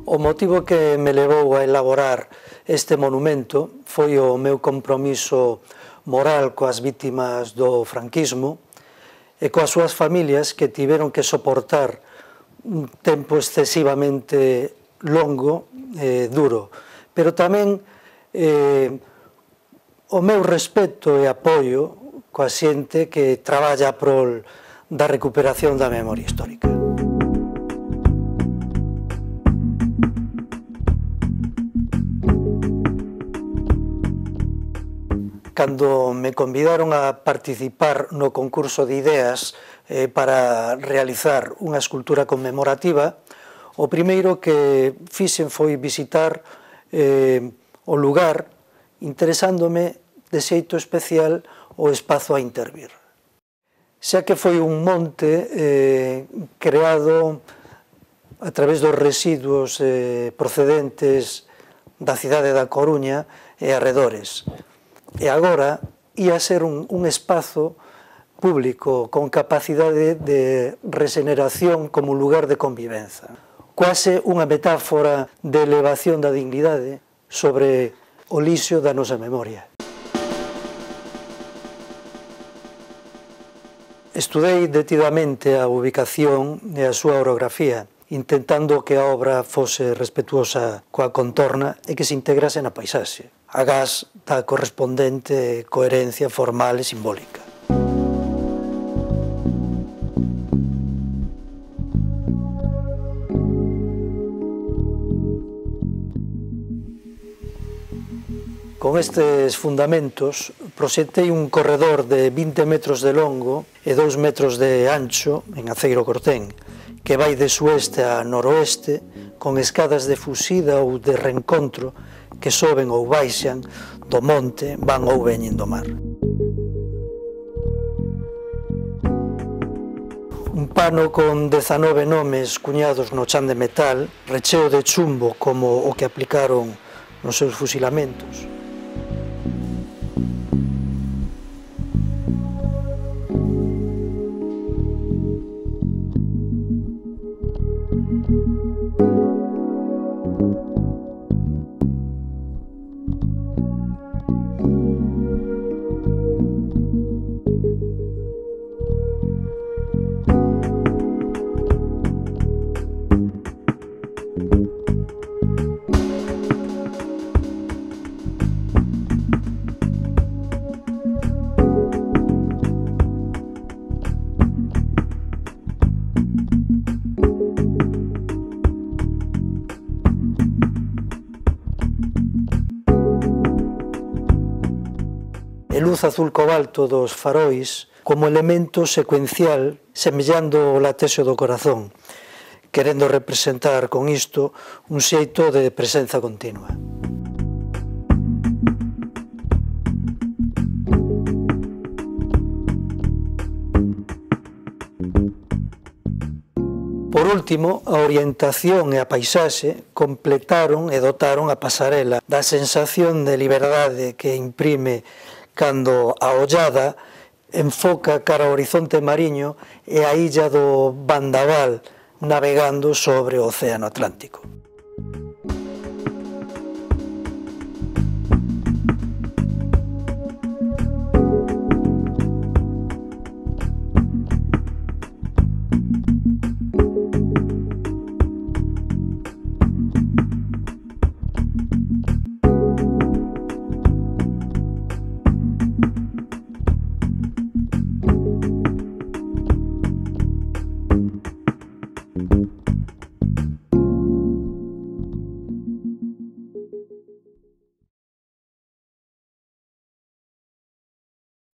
O motivo que me levou a elaborar este monumento foi o meu compromiso moral coas vítimas do franquismo e coas súas familias que tiveron que soportar un tempo excesivamente longo e duro, pero tamén o meu respeto e apoio coa xente que traballa a prol da recuperación da memoria histórica. Cando me convidaron a participar no concurso de ideas para realizar unha escultura conmemorativa, o primeiro que fixen foi visitar o lugar, interesándome de xeito especial o espazo a intervir. Xa que foi un monte creado a través dos residuos procedentes da cidade da Coruña e arredores. E agora ia ser un espazo público con capacidade de regeneración como lugar de convivenza. Quase unha metáfora de elevación da dignidade sobre o lixo da nosa memoria. Estudei detidamente a ubicación e a súa orografía, intentando que a obra fose respetuosa coa contorna e que se integrase na paisaxe, agás da correspondente coherencia formal e simbólica. Con estes fundamentos proxectei un corredor de 20 metros de longo e 2 metros de ancho en aceiro cortén, que vai de sueste a noroeste, con escadas de fusida ou de reencontro que soben ou baixan do monte, van ou veñen do mar. Un pano con 19 nomes cuñados no chan de metal, recheo de chumbo como o que aplicaron nos seus fusilamentos. E luz azul cobalto dos farois como elemento secuencial semellando o latexo do corazón, querendo representar con isto un xeito de presenza continua. Por último, a orientación e a paisaxe completaron e dotaron a pasarela da sensación de liberdade que imprime cando a ollada enfoca cara ao horizonte mariño e a illa do Bandaval navegando sobre o Océano Atlántico.